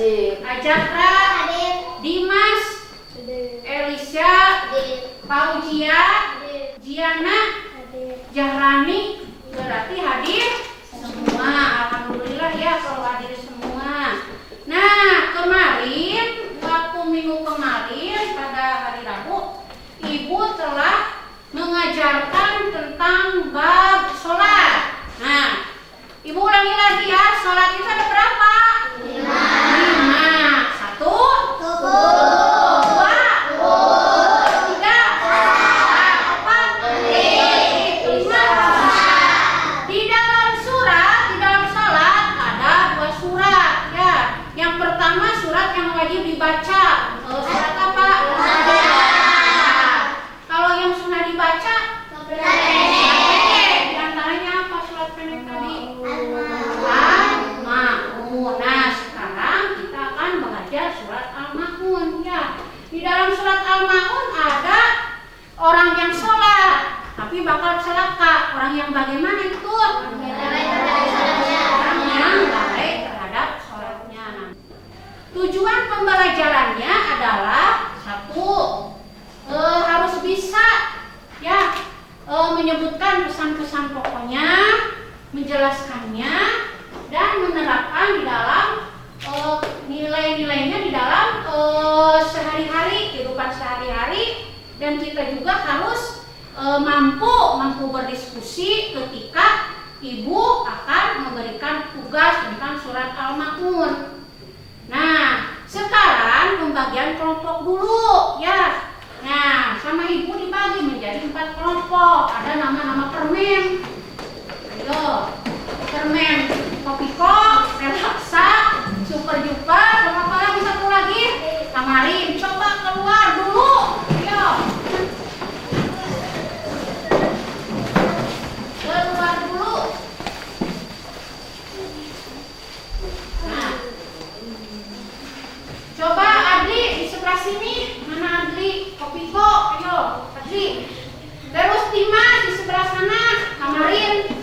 Ajatra, Dimas, Elisha, Fauzia, Jiana, Jahrani, berarti hadir semua. Alhamdulillah ya kalau hadir semua. Nah, kemarin waktu minggu kemarin pada hari Rabu, Ibu telah mengajarkan tentang bab sholat. Nah, Ibu ulangi lagi ya, sholat itu ada berapa? 5. 1, 2, 3, 4, 5. Di dalam sholat ada 2 surat ya. Yang pertama surat yang wajib dibaca. Surat apa? Kalau yang sunnah dibaca di antaranya apa surat pendek tadi? Al-Ma'un. Nah, sekarang kita akan belajar surat Al-Ma'un ya. Di dalam surat Al-Ma'un ada orang yang sholat tapi bakal celaka. Orang yang bagaimana itu? Orang yang lalai terhadap sholatnya. Tujuan pembelajarannya adalah 1, harus bisa ya menyebutkan pesan-pesan pokoknya, menjelaskannya, dan menerapkan di dalam nilai-nilainya di dalam sehari-hari, kehidupan sehari-hari. Dan kita juga harus mampu berdiskusi ketika Ibu akan memberikan tugas tentang surat Al-Ma'un. Nah, sekarang pembagian kelompok dulu ya. Nah, sama Ibu dibagi menjadi 4 kelompok. Ada nama-nama permen. Ayo, permen Kopiko, Relaksa, Super Duper, sama apa lagi satu lagi? Tamarin. Coba keluar dulu. Ayo. Keluar dulu. Nah, coba Adli di sebelah sini. Mana Adli? Kopiko, ayo Adli. Terus Dimas di sebelah sana. Tamarin.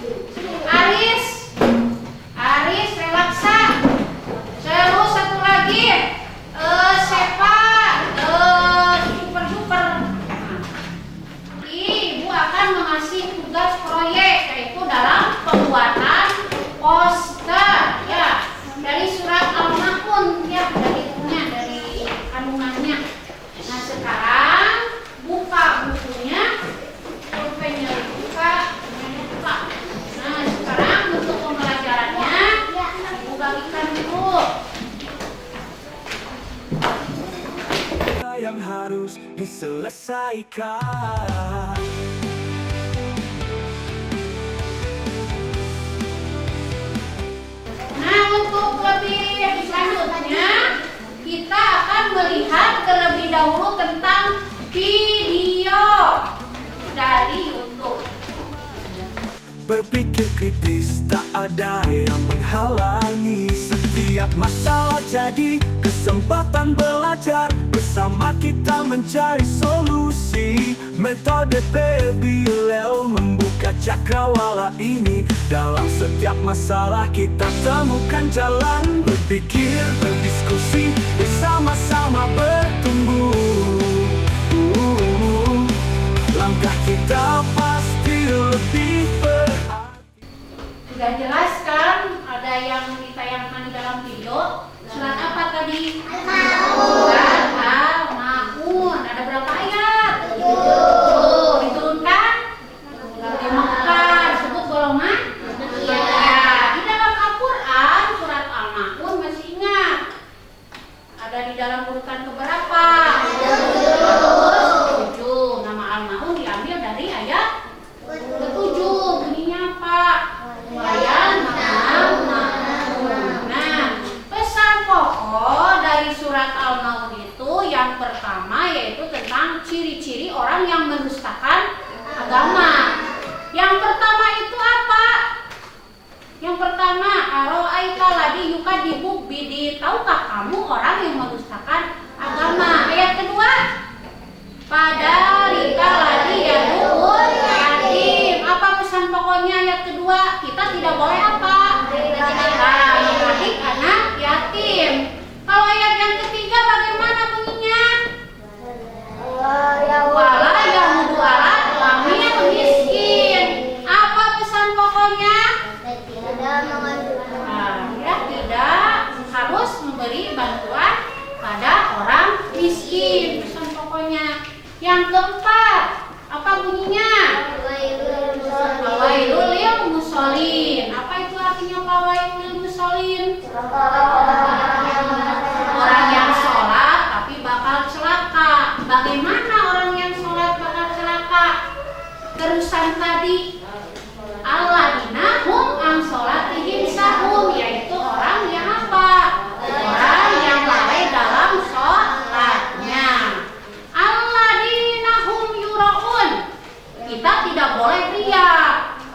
Aris, Relaksa. Terus satu lagi Sepa, Super. Ibu akan mengasih tugas proyek yaitu dalam pembuatan poster ya dari surat Al-Ma'un ya, dari kandungannya. Nah, sekarang buka bukunya, pulpennya dibuka. Nah, sekarang untuk pembelajarannya Ibu bagikan dulu. Yang harus diselesaikan. Nah, untuk lebih selanjutnya kita akan melihat terlebih dahulu tentang video dari YouTube. Berpikir kritis tak ada yang menghalangi. Setiap masalah jadi kesempatan belajar. Bersama kita mencari solusi. Metode PBLEO membuka cakrawala ini. Dalam setiap masalah kita temukan jalan. Berpikir, berdiskusi, bersama-sama bertumbuh. Langkah kita pasti lebih berarti. Sudah jelas kan? Ada yang ditayangkan di dalam video. Surat apa tadi? Surat Al-Ma'un. Ada berapa ayat? 7. Diturunkan? Di Mekah. Disebut golongan? Ya. Di dalam Al-Quran surat Al-Ma'un masih ingat? Ada di dalam urutan keberapa? 7. Nama Al-Ma'un diambil dari ayat ke-7. Bunyinya apa? Wayan Ma'un. Nah, pesan pokok dari surat Al-Ma'un itu yang pertama yaitu tentang ciri-ciri orang yang mendustakan agama. Yang pertama itu apa? Yang pertama, aro'aita ladzi yukadzibu bidi. Tahukah kamu orang yang mendustakan agama? Ayat kedua, pada rika ladzi yadul yatim. Apa pesan pokoknya ayat kedua? Kita tidak boleh apa? Mendidik anak yatim. kepada orang miskin. Pesan pokoknya. Yang keempat, apa bunyinya? Fawailul lil musholin. Apa itu artinya fawailul lil musholin? Orang yang sholat tapi bakal celaka. Bagaimana orang yang sholat bakal celaka? Terusan tadi, alladzina hum an sholatihim sahun, yaitu orang yang apa? Orang yang lalai dalam sholatnya. Alladzina hum yuraun. Kita tidak boleh riya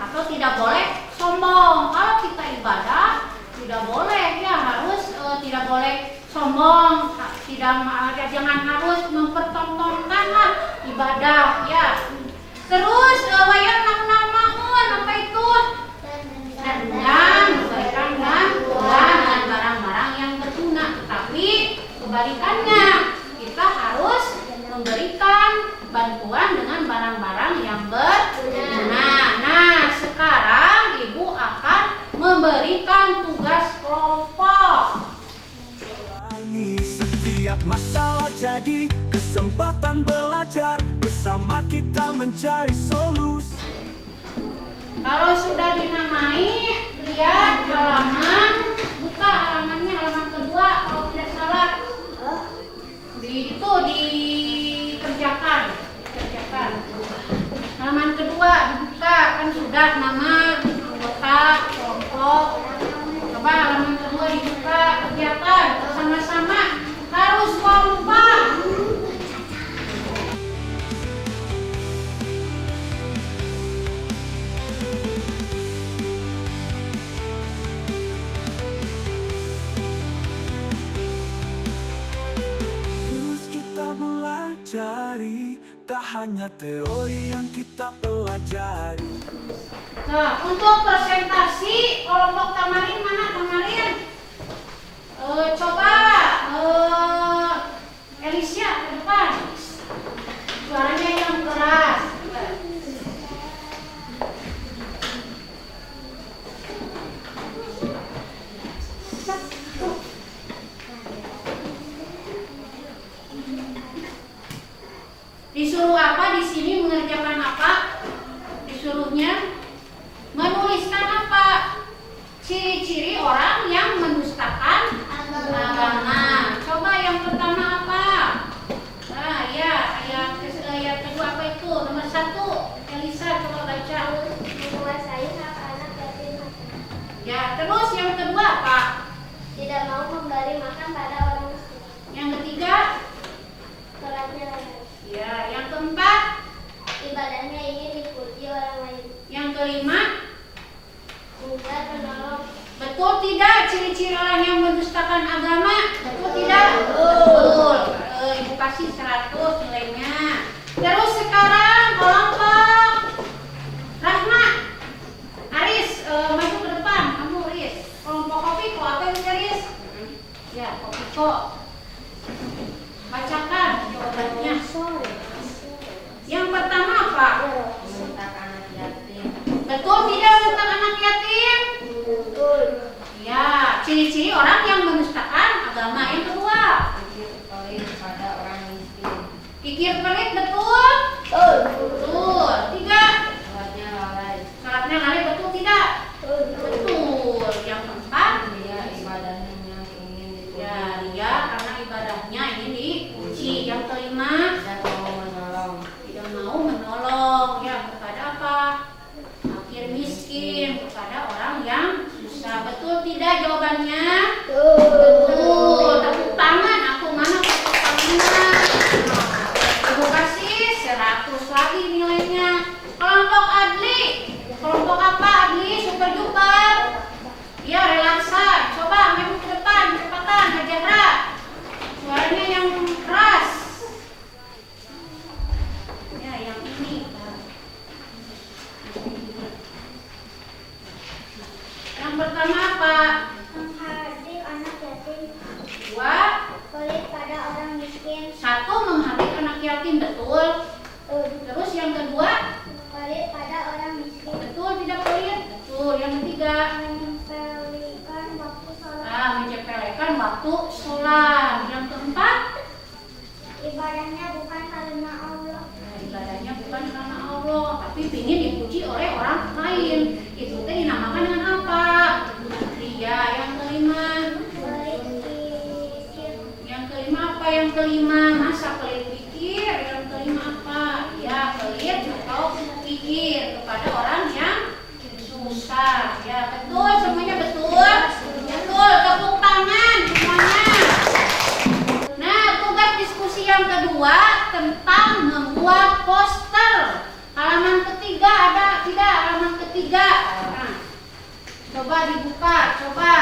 atau tidak boleh sombong. Kalau kita ibadah tidak boleh ya, harus tidak boleh sombong, jangan harus mempertontonkanlah ibadah ya. Terus wayang nama-namaun, apa itu? Dan memberikan bantuan dan barang-barang yang berguna. Tapi kebalikannya, kita harus memberikan bantuan dengan barang-barang yang berguna. Nah, sekarang Ibu akan memberikan tugas kelompok. Setiap masalah jadi kesempatan belajar, bersama kita mencari solusi. Kalau sudah dinamai, lihat halaman, buka halamannya, halaman kedua kalau tidak salah. Itu dikerjakan. Halaman kedua dibuka, kan sudah nama anggota kelompok. Coba halaman kedua dibuka, kerjakan bersama-sama, harus kompak. Terus kita pelajari, tak hanya teori yang kita pelajari. Nah, untuk presentasi kelompok Tamarin mana Tamarin? Coba Elisha ke depan. Suaranya yang keras. Disuruh apa di sini, mengerjakan apa? Disuruhnya menuliskan apa? Ciri-ciri orang yang mendustakan agama. Coba yang pertama apa? Nah, ya, yang kedua apa itu? Nomor 1, Elisa coba baca. Menguasai hak anak yatim. Ya, terus yang kedua apa? Tidak mau memberi makan pada orang miskin. Yang ketiga? Sholatnya lalai. Ya, yang keempat? Ibadahnya ingin dipuji orang lain. Yang kelima? Enggar menolong. Betul tidak ciri-ciri orang yang mendustakan agama? Betul tidak? Betul. Ibu kasih 100 nilainya. Terus sekarang kelompok Rahma, Aris, maju ke depan. Kamu Aris. Kelompok Kopiko, apa yang Aris? Ya, Kopiko. Bacakan jawabannya. Yang pertama apa? Mentak anak yatim. Betul tidak tentang anak yatim? Betul. Ya, ciri-ciri orang yang mendustakan agama. Yang kedua, Kikir pelit pada orang miskin. kikir pelit, betul? Betul. Betul. 3, Sholatnya lalai. salatnya lalai, betul tidak? Betul. Yang keempat, Dia ibadahnya yang ingin dipuji. ya dia karena ibadahnya ingin dipuji. Yang kelima, Tidak mau menolong. tidak mau menolong. Ya, kepada apa? Fakir miskin, kepada orang yang susah. Betul tidak jawabannya? Betul. Tepuk tangan. Aku mana tepuk tangannya? Ibu kasih 100 lagi nilainya. Kelompok Adli. Kelompok apa Adli? Super duper. Ya, relaksa. Coba maju ke depan, cepatan, Hajara. Suaranya yang keras. Ya, yang ini. Yang pertama apa? Menghardik anak yatim. 2, Pelit pada orang miskin. 1 menghardik anak yatim, betul. Terus yang kedua, Pelit pada orang miskin. betul tidak pelit? Betul. Yang ketiga, Menyepelekan waktu sholat. menyepelekan waktu sholat. Yang keempat, apa yang kelima? Masa pelit pikir? Yang kelima apa? Ya, pelit atau pikir kepada orang yang susah. Ya, betul, semuanya betul. Betul, tepuk tangan semuanya. Nah, tugas diskusi yang kedua tentang membuat poster. Halaman ketiga ada tidak? Halaman ketiga. Nah, coba dibuka, coba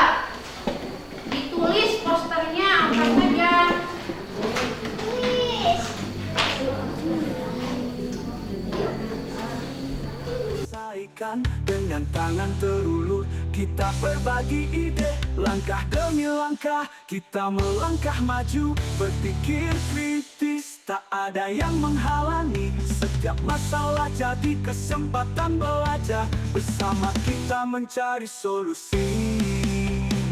ditulis posternya apa saja. Selesaikan dengan tangan terulur, kita berbagi ide, langkah demi langkah kita melangkah maju, berpikir kritis, tak ada yang menghalangi. Setiap masalah jadi kesempatan belajar, bersama kita mencari solusi.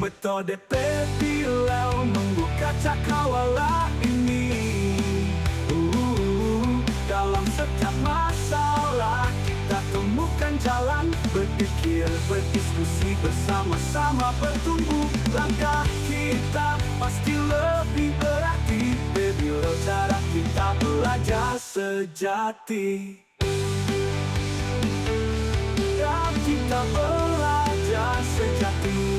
Metode Pepilau membuka cakrawala ini. Dalam setiap masalah kita temukan jalan, berpikir, berdiskusi, bersama-sama bertumbuh. Langkah kita pasti lebih berarti. Pepilau cara kita belajar sejati. Dan kita belajar sejati.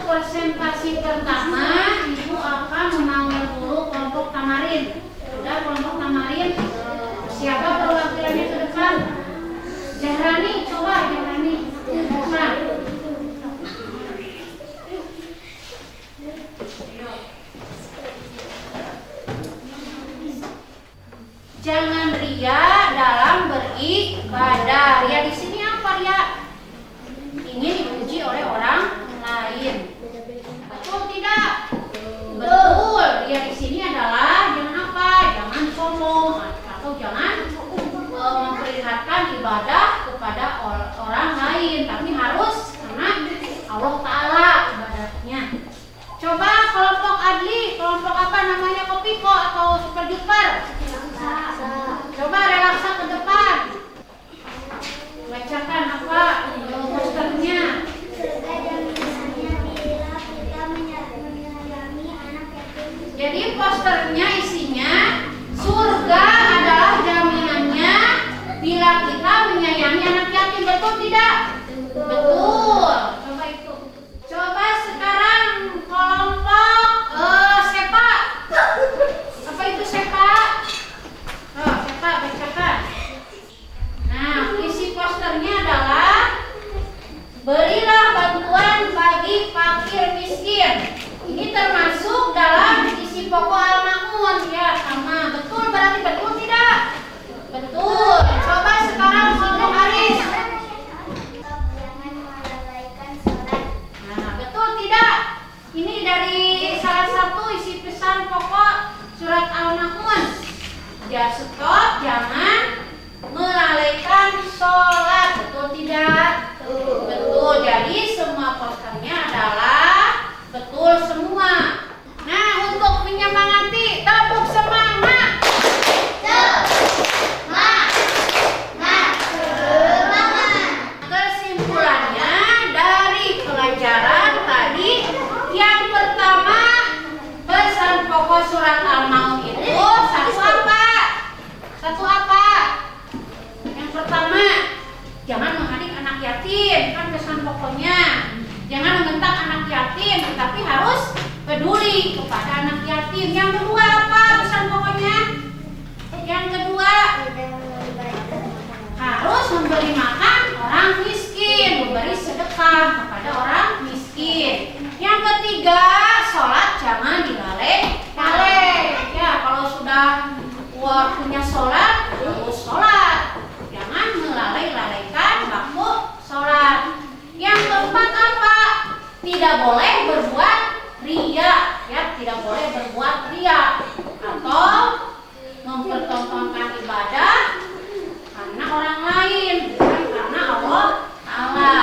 Presentasi pertama, Ibu akan memanggil dulu kelompok tamarin. Sudah kelompok tamarin? Siapa perwakilannya ke depan? Jahrani, coba Jahrani. Depan. Jangan ria dalam beribadah. Ria di sini apa ria? Ingin dipuji oleh orang lain. Betul tidak? Betul. Dia di sini adalah jangan apa? Jangan sombong atau jangan memperlihatkan ibadah kepada orang lain, tapi harus karena Allah Ta'ala ibadahnya. Coba kelompok Adli, kelompok apa namanya, Kopiko atau Super Duper? Coba relaksa ke depan. Bacakan apa posternya. Jadi posternya isinya surga adalah jaminannya bila kita menyayangi anak yatim. Betul tidak? Betul. Coba itu. Coba sekarang kelompok SEPA. Apa itu SEPA? Oh, SEPA bacakan. Nah, isi posternya adalah berilah bantuan bagi fakir miskin. Ini termasuk dalam isi pokok Al-Ma'un ya, sama. Betul berarti betul tidak? Betul. Coba sekarang kelompok Aris. Nah, betul tidak? Ini dari salah satu isi pesan pokok surat Al-Ma'un. Ya, stop, jangan melalaikan sholat. Betul tidak? Betul. Jadi semua posternya adalah betul semua. Nah, untuk menyemangati, tepuk semangat. Kesimpulannya dari pelajaran tadi, yang pertama pesan pokok surat Al-Maun itu satu apa? Satu apa? Yang pertama, jangan mengadik anak yatim, kan pesan pokoknya. Jangan membentak anak yatim, tetapi harus peduli kepada anak yatim. Yang kedua apa pesan pokoknya? Yang kedua, harus memberi makan orang miskin, memberi sedekah kepada orang miskin. Yang ketiga, sholat jangan dilalai-lalai. Ya, kalau sudah waktunya sholat, harus sholat. Jangan melalai-lalaikan waktu sholat. Yang keempat apa? Tidak boleh berbuat ria, ya, tidak boleh berbuat ria atau mempertontonkan ibadah karena orang lain, bukan karena Allah Ta'ala.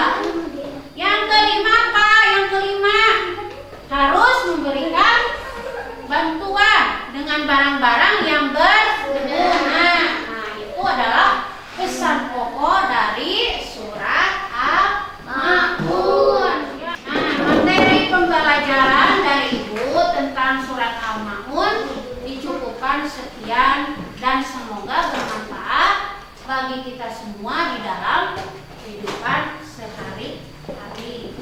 Yang kelima apa? Yang kelima harus memberikan bantuan dengan barang-barang yang berguna. Nah, itu adalah pesan pokok dari surat Al-Ma'un. Nah, materi pembelajaran dari Ibu tentang surat Al-Ma'un dicukupkan sekian dan semoga bermanfaat bagi kita semua di dalam kehidupan sehari-hari.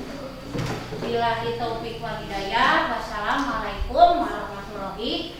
Billahi taufiq wal hidayah. Wassalamualaikum warahmatullahi